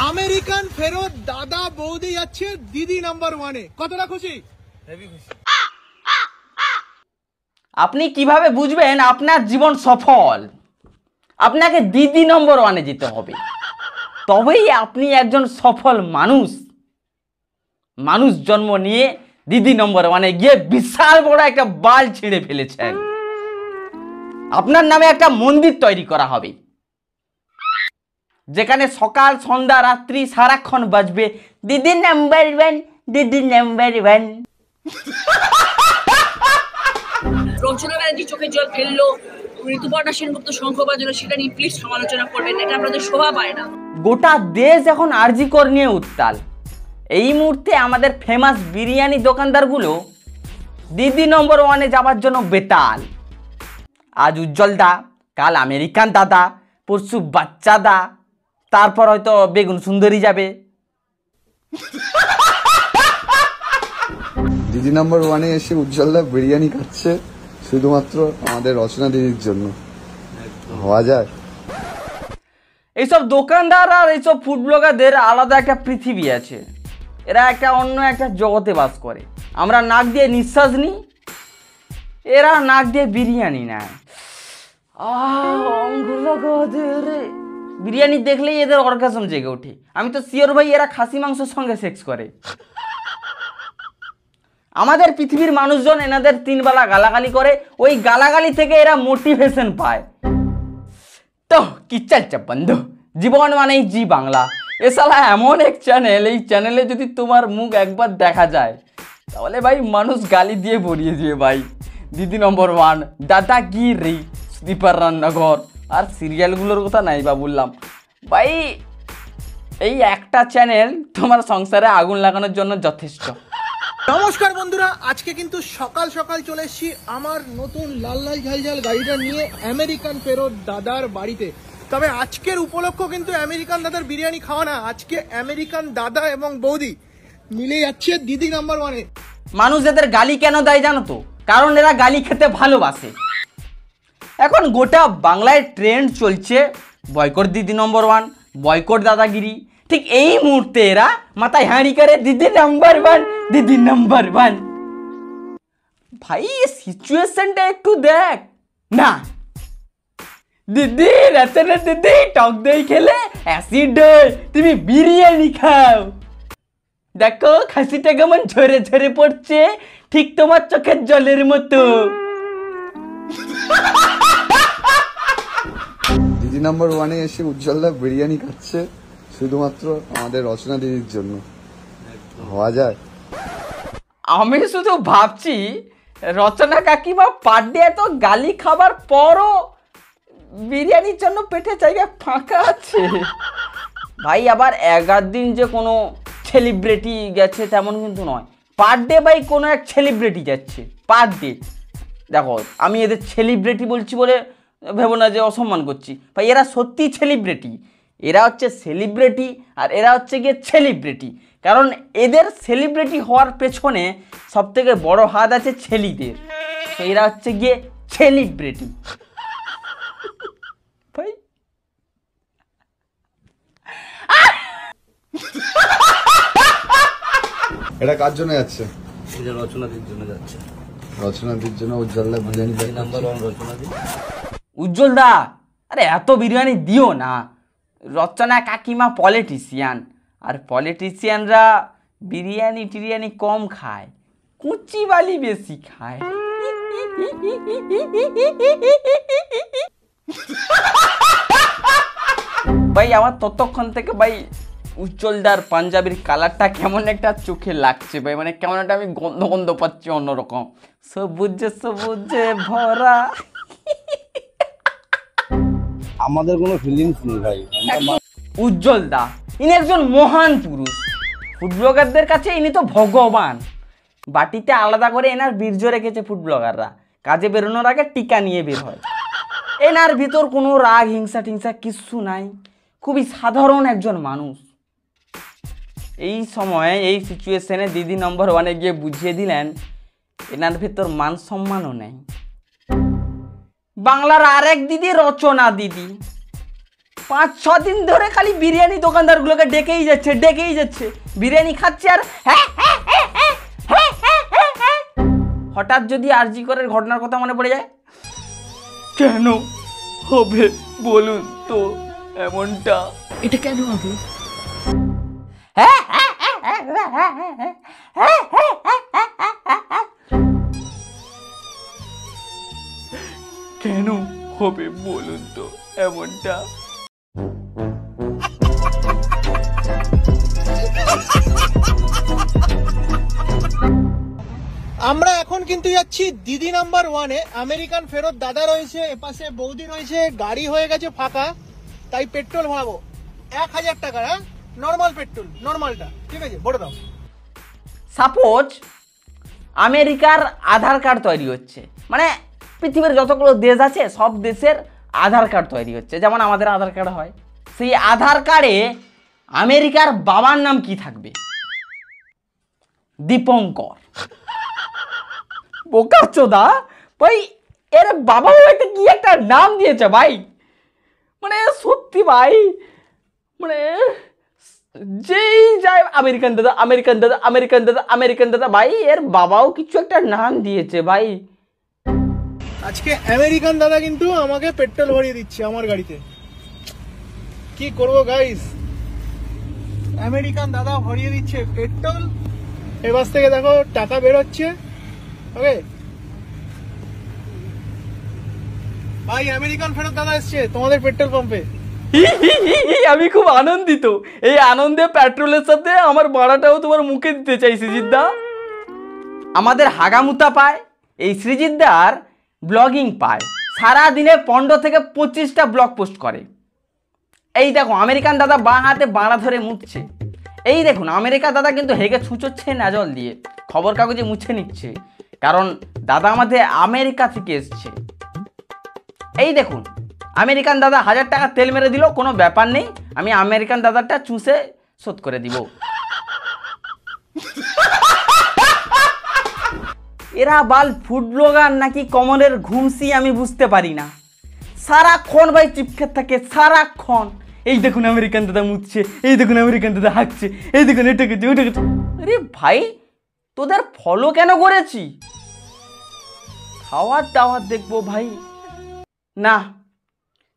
American ফেরত দাদা বৌদি যাচ্ছে দিদি নাম্বার 1 এ। কতটা খুশি? হেভি খুশি। আপনি কিভাবে বুঝবেন আপনার জীবন সফল? আপনাকে দিদি নম্বর 1 এ যেতে হবে, তবেই আপনি একজন সফল মানুষ জন্ম নিয়ে দিদি নম্বর 1 এ গিয়ে বিশাল বড় একটা বাল ছিঁড়ে ফেলেছেন। আপনার নামে একটা মন্দির তৈরি করা হবে, যেখানে সকাল সন্ধ্যা রাত্রি সারাক্ষণ বাজবে দিদি নাম্বার 1, দিদি নাম্বার 1। রচনা ব্যানার্জি চোখে জল ফেললো, ঋতুপর্ণা সেনগুপ্ত শঙ্খ বাজালো, সেটা নিয়ে প্লিজ সমালোচনা করবেন, এটা আপনাদের শোভা পায় না। গোটা দেশ এখন আরজিকর নিয়ে উত্তাল। এই মুহূর্তে আমাদের ফেমাস বিরিয়ানি দোকানদারগুলো দিদি নম্বর 1 এ যাওয়ার জন্য বেতাল। আজ উজ্জ্বল দা, কাল আমেরিকান দাদা, পরশু বাচ্চা দা, তারপর হয়তো বেগুন সুন্দরী যাবে। দিদি নম্বর 1 এ এসে উজ্জ্বলদা বিরিয়ানি খাচ্ছে শুধুমাত্র আমাদের রচনা দিদির জন্য। হওয়া যায়? এইসব দোকানদার আর এইসব ফুড ব্লগারদের আলাদা একটা পৃথিবী আছে। এরা একটা অন্য একটা জগতে বাস করে। আমরা নাক দিয়ে নিঃশ্বাস নিই, এরা নাক দিয়ে বিরিয়ানি নেয়। বিরিয়ানি দেখলেই এদের অর্গাজম জেগে ওঠে। আমি তো শিওর ভাই এরা খাসি মাংসের সঙ্গে সেক্স করে। আমাদের পৃথিবীর মানুষজন এনাদের 3 বেলা গালাগালি করে, ওই গালাগালি থেকে এরা মোটিভেশন পায়। তো কি চলছে বন্ধু, জীবন মানেই জি বাংলা। এ শালা এমন এক চ্যানেল, এই চ্যানেলে যদি তোমার মুখ একবার দেখা যায় তাহলে ভাই মানুষ গালি দিয়ে ভরিয়ে দিয়ে ভাই। দিদি নম্বর 1, দাদাগিরি, স্লিপার রান্নাঘর, আর সিরিয়ালগুলোর কথা নাই বা বললাম ভাই। এই একটা চ্যানেল তোমার সংসারে আগুন লাগানোর জন্য যথেষ্ট। নমস্কার বন্ধুরা, আজকে কিন্তু সকাল সকাল চলে এসেছি আমার নতুন লাল লাল ঝালঝাল গাড়িটা নিয়ে আমেরিকান ফেরত দাদার বাড়িতে। তবে আজকের উপলক্ষ কিন্তু আমেরিকান দাদার বিরিয়ানি খাওয়া না, আজকে আমেরিকান দাদা এবং বৌদি মিলে যাচ্ছে দিদি নাম্বার 1 এ। মানুষ এদের গালি কেন দেয় জানো তো? কারণ এরা গালি খেতে ভালোবাসে। এখন গোটা বাংলায় ট্রেন্ড চলছে বয়কট দিদি নম্বর 1, বয়কট দাদাগিরি। ঠিক এই মুহূর্তে এরা মাথায় হাঁড়ি করে দিদি নাম্বার 1, দিদি নাম্বার 1। ভাই সিচুয়েশনটা একটু দেখ না। দিদি রাতে দিদি টক দই খেলে অ্যাসিড হয়, তুমি বিরিয়ানি খাও। দেখো খাসিটা কেমন ঝরে ঝরে পড়ছে, ঠিক তোমার চোখের জলের মতো। দিদি নম্বর 1 এ এসে উজ্জ্বলদা বিরিয়ানি খাচ্ছে শুধুমাত্র আমাদের রচনা দিদির জন্য। হওয়া যায়? আমি শুধু ভাবছি রচনা কাকিমা পার ডে এত গালি খাবার পরও বিরিয়ানির জন্য পেটে জায়গা ফাঁকা আছে। ভাই আবার 11 দিন যে কোনো সেলিব্রিটি গেছে তেমন কিন্তু নয়। পার ডে ভাই কোনো এক সেলিব্রিটি যাচ্ছে পার ডে। দেখো আমি এদের সেলিব্রিটি বলছি বলে ভেবো না যে অসম্মান করছি, ভাই এরা সত্যি সেলিব্রিটি। এরা হচ্ছে সেলিব্রিটি আর এরা হচ্ছে গিয়ে সেলিব্রিটি। কারণ এদের সেলিব্রিটি হওয়ার পেছনে সবথেকে বড় হাত আছে ছেলিদের। তো এরা হচ্ছে গিয়ে সেলিব্রিটি ভাই। এটা কার জন্য যাচ্ছে? এটা রচনাদির জন্য যাচ্ছে। রচনাদির জন্য উজ্জ্বলদা বিরিয়ানি নাম্বার 1 রচনাদি। উজ্জ্বল দা, আরে এত বিরিয়ানি দিও না। রচনা কাকিমা পলিটিশিয়ান, আর পলিটিশিয়ানরা বিরিয়ানি টিরিয়ানি কম খায়, কুচি বালি বেশি খায়। ভাই আমার ততক্ষণ থেকে ভাই উজ্জ্বলদার পাঞ্জাবির কালারটা কেমন একটা চোখে লাগছে ভাই, মানে কেমন একটা আমি গন্ধ গন্ধ পাচ্ছি অন্যরকম। সবুজে সবুজে ভরা। আমাদের কোনো ফিলিংস নেই ভাই। উজ্জ্বল দা ইনি একজন মহান পুরুষ। ফুড ব্লগারদের কাছে ইনি তো ভগবান। বাটিতে আলাদা করে এনার বীর্য রেখেছে ফুড ব্লগাররা, কাজে বেরোনোর আগে টিকা নিয়ে বের হয়। এনার ভিতর কোনো রাগ হিংসা টিংসা কিচ্ছু নাই, খুবই সাধারণ একজন মানুষ। এই সময়ে এই সিচুয়েশনে দিদি নম্বর 1 এ গিয়ে বুঝিয়ে দিলেন এনার ভিতর মান সম্মানও নেই। বাংলার আরেক দিদি রচনা দিদি, 5-6 দিন ধরে খালি বিরিয়ানি দোকানদারগুলোকে ডেকেই যাচ্ছে বিরিয়ানি খাচ্ছে আর হঠাৎ যদি আরজি করের ঘটনার কথা মনে পড়ে যায়, কেন হবে বলুন তো এমনটা? এটা কেন হবে? কেন হবে বলুন তো এমনটা? আমরা এখন কিন্তু যাচ্ছি দিদি নাম্বার 1-এ। আমেরিকান ফেরত দাদা রয়েছে, এপাশে বৌদি রয়েছে, গাড়ি হয়ে গেছে ফাঁকা, তাই পেট্রোল ভরাবো 1000 টাকা। হ্যাঁ, নর্মাল পেট্রোল, নর্মালটা, ঠিক আছে, বলে দাও। সাপোজ আমেরিকার আধার কার্ড তৈরি হচ্ছে, মানে পৃথিবীর যতগুলো দেশ আছে সব দেশের আধার কার্ড তৈরি হচ্ছে, যেমন আমাদের আধার কার্ড হয়। সেই আধার কার্ডে আমেরিকার বাবার নাম কি থাকবে? দীপঙ্কর। বোকাচোদা ভাই, এর বাবাও একটা কি একটা নাম দিয়েছে ভাই, মানে সত্যি ভাই, মানে যেই যায় আমেরিকান দাদা আমেরিকান দাদা আমেরিকান দাদা আমেরিকান দাদা, ভাই এর বাবাও কিছু একটা নাম দিয়েছে ভাই। আজকে আমেরিকান দাদা কিন্তু আমাকে পেট্রোল ভরিয়ে দিচ্ছে আমার গাড়িতে, কি করব গাইস? আমেরিকান দাদা ভরিয়ে দিচ্ছে পেট্রোল, এবার থেকে দেখো টাকা বের হচ্ছে। ওকে ভাই, আমেরিকান ফেরত দাদা এসছে তোমাদের পেট্রোল পাম্পে। আমি খুব আনন্দিত, এই আনন্দে পেট্রোলের সাথে আমার ভাড়াটাও তোমার মুখে দিতে চাই সৃজিতদা। আমাদের হাগামুতা পায়, এই সৃজিতদার ব্লগিং পায়, সারা দিনে 15 থেকে 25টা ব্লগ পোস্ট করে। এই দেখো আমেরিকান দাদা বাঁ হাতে বাঁড়া ধরে মুছছে, এই দেখুন আমেরিকান দাদা কিন্তু হেগে ছুঁচোচ্ছে নাজল দিয়ে, খবর কাগজে মুছে নিচ্ছে, কারণ দাদা আমাদের আমেরিকা থেকে এসছে। এই দেখুন আমেরিকান দাদা 1000 টাকা তেল মেরে দিল, কোনো ব্যাপার নেই, আমি আমেরিকান দাদাটা চুষে শোধ করে দিব। এরা বাল ফুড ব্লগার নাকি কমনের ঘুমসি আমি বুঝতে পারি না, সারাক্ষণ ভাই চিপকে থাকে সারাক্ষণ। এই দেখুন আমেরিকান দাদা মুছছে, এই দেখুন আমেরিকান দাদা হাঁকছে, এই দেখুন এটা করছে ওটা করছে। আরে ভাই তোদের ফলো কেন করেছি? খাওয়ার দাওয়ার দেখবো ভাই না,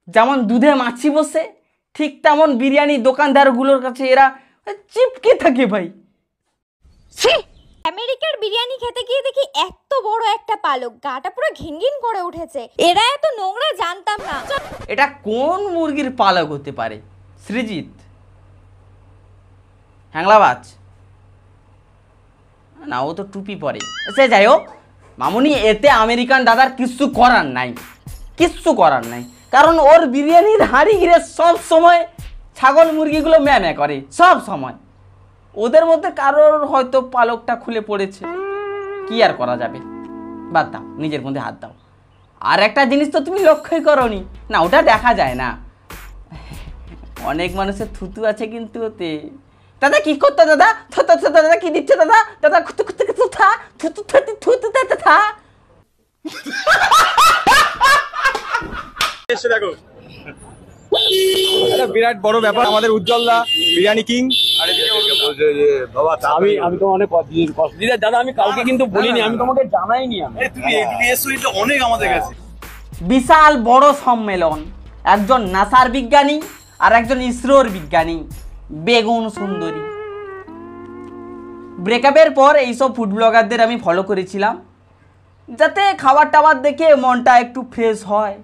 যেমন দুধে মাছি বসে ঠিক তেমন বিরিয়ানি দোকানদারগুলোর কাছে এরা চিপকে থাকে ভাই। আমেরিকার বিরিয়ানি খেতে গিয়ে দেখি এত বড় একটা পালক, গাটা পুরো ঘিনঘিন করে উঠেছে। এরা এত নোংরা জানতাম না। এটা কোন মুরগির পালক হতে পারে? সৃজিত হ্যাংলাবাজ না, ও তো টুপি পরে। সে যাই হোক মামুনি, এতে আমেরিকান দাদার কিচ্ছু করার নাই, কিচ্ছু করার নাই, কারণ ওর বিরিয়ানির হাঁড়ি ঘিরে সব সময় ছাগল মুরগিগুলো ম্যামে করে সব সময়। ওদের মধ্যে কারোর হয়তো পালকটা খুলে পড়েছে, কি আর করা যাবে, বাদ দাও, নিজের মধ্যে হাত দাও। আর একটা জিনিস তো তুমি লক্ষ্যই করোনি, না ওটা দেখা যায় না, অনেক মানুষের থুতু আছে কিন্তু ওতে। দাদা কি করতো দাদা? দাদা কি দিচ্ছে দাদা? দাদা দেখো একটা বিরাট বড় ব্যাপার, আমাদের উজ্জ্বলদা বিরিয়ানি কিং। আমি তো অনেক দিদা দাদা, আমি কাউকে কিন্তু বলিনি, আমি তোমাকে জানাইনি। অনেক আমাদের কাছে বিশাল বড় সম্মেলন, একজন নাসার বিজ্ঞানী আর একজন ইসরোর বিজ্ঞানী, বেগুন সুন্দরী। ব্রেকআপের পর এইসব ফুড ব্লগারদের আমি ফলো করেছিলাম, যাতে খাবার টাবার দেখে মনটা একটু ফ্রেশ হয়।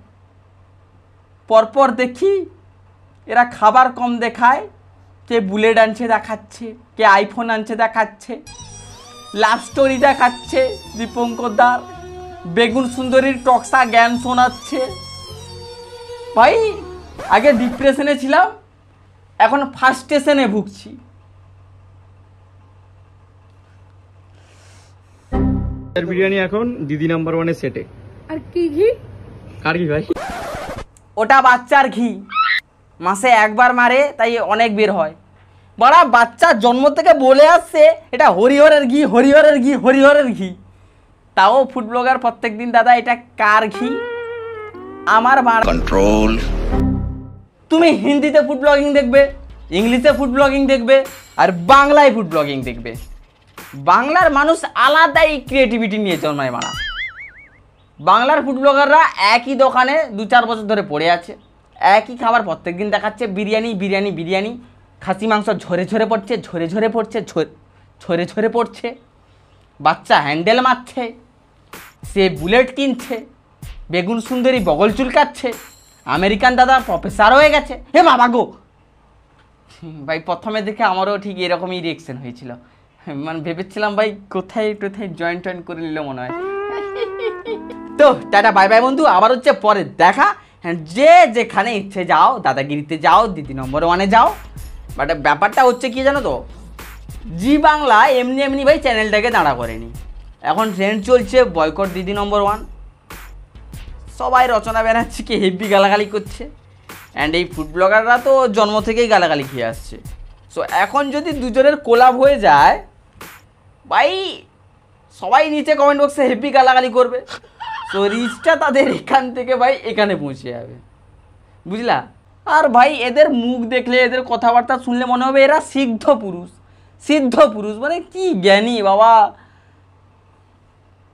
পরপর দেখি এরা খাবার কম দেখায়, কে বুলেট আনছে দেখাচ্ছে, কে আইফোন আনছে দেখাচ্ছে, লাভ স্টোরি দেখাচ্ছে দীপঙ্করদার, বেগুন সুন্দরীর টক্সা জ্ঞান শোনাচ্ছে। ভাই আগে ডিপ্রেশনে ছিলাম, এখন ফার্স্টেশনে ভুগছি। বিরিয়ানি এখন দিদি নাম্বার 1-এ সেটে। আর কি ঘি? আর কি ভাই? ওটা বাচ্চার ঘি, মাসে একবার মারে তাই অনেক বের হয়। বড়া বাচ্চা জন্ম থেকে বলে আসছে এটা হরিহরের ঘি, হরিহরের ঘি, হরিহরের ঘি। তাও ফুড ব্লগার প্রত্যেক দিন দাদা এটা কার ঘি? আমার কন্ট্রোল। তুমি হিন্দিতে ফুড ব্লগিং দেখবে, ইংলিশে ফুড ব্লগিং দেখবে, আর বাংলায় ফুড ব্লগিং দেখবে। বাংলার মানুষ আলাদাই ক্রিয়েটিভিটি নিয়ে জন্মায় মারা। বাংলার ফুড ব্লগাররা একই দোকানে 2-4 বছর ধরে পড়ে আছে, একই খাবার প্রত্যেক দিন দেখাচ্ছে, বিরিয়ানি বিরিয়ানি বিরিয়ানি। খাসি মাংস ঝরে ঝরে পড়ছে, ঝরে ঝরে পড়ছে, ঝরে ঝরে পড়ছে। বাচ্চা হ্যান্ডেল মারছে, সে বুলেট কিনছে, বেগুন সুন্দরী বগল চুলকাচ্ছে, আমেরিকান দাদা প্রফেসর হয়ে গেছে। হে বাবা গো ভাই, প্রথমে দেখে আমারও ঠিক এরকমই রিয়েকশন হয়েছিল। মানে ভেবেছিলাম ভাই কোথায় টোথায় জয়েন টয়েন করে নিল মনে হয়। তো টাটা বাই বাই বন্ধু, আবার হচ্ছে পরে দেখা। হ্যাঁ, যে যেখানে ইচ্ছে যাও, দাদাগিরিতে যাও, দিদি নম্বর 1-এ যাও। বাট ব্যাপারটা হচ্ছে কি জানো তো, জি বাংলা এমনি এমনি ভাই চ্যানেলটাকে দাঁড়া করেনি। এখন ট্রেন্ড চলছে বয়কট দিদি নম্বর 1। সবাই রচনা ব্যানার্জিকে হেভি গালাগালি করছে, অ্যান্ড এই ফুড ব্লগাররা তো জন্ম থেকেই গালাগালি খেয়ে আসছে। সো এখন যদি দুজনের কোলাপ হয়ে যায় ভাই, সবাই নিচে কমেন্ট বক্সে হেভি গালাগালি করবে। সো রিচটা তাদের এখান থেকে ভাই এখানে পৌঁছে যাবে, বুঝলা। আর ভাই এদের মুখ দেখলে, এদের কথাবার্তা শুনলে মনে হবে এরা সিদ্ধ পুরুষ। সিদ্ধ পুরুষ মানে কি জ্ঞানী বাবা,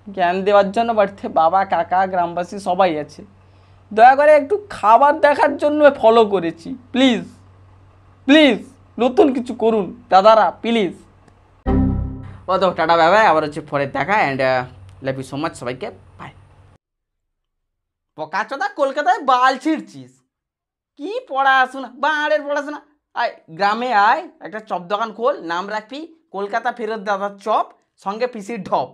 জ্ঞান দেওয়ার জন্য বাড়িতে বাবা কাকা গ্রামবাসী সবাই আছে। দয়া করে একটু খাবার দেখার জন্য ফলো করেছি, প্লিজ প্লিজ নতুন কিছু করুন দাদারা প্লিজ। ও তো টাটা বাই বাই, আবার হচ্ছে পরে দেখা, and love you so much সবাইকে, বাই। পকাচোদা কলকাতায় বাল ছিঁড়ছিস, কি পড়াশোনা, বাঁড়ের পড়াশোনা। আয় গ্রামে আয়, একটা চপ দোকান খোল, নাম রাখবি কলকাতা ফেরত দাদার চপ, সঙ্গে পিসির ঢপ।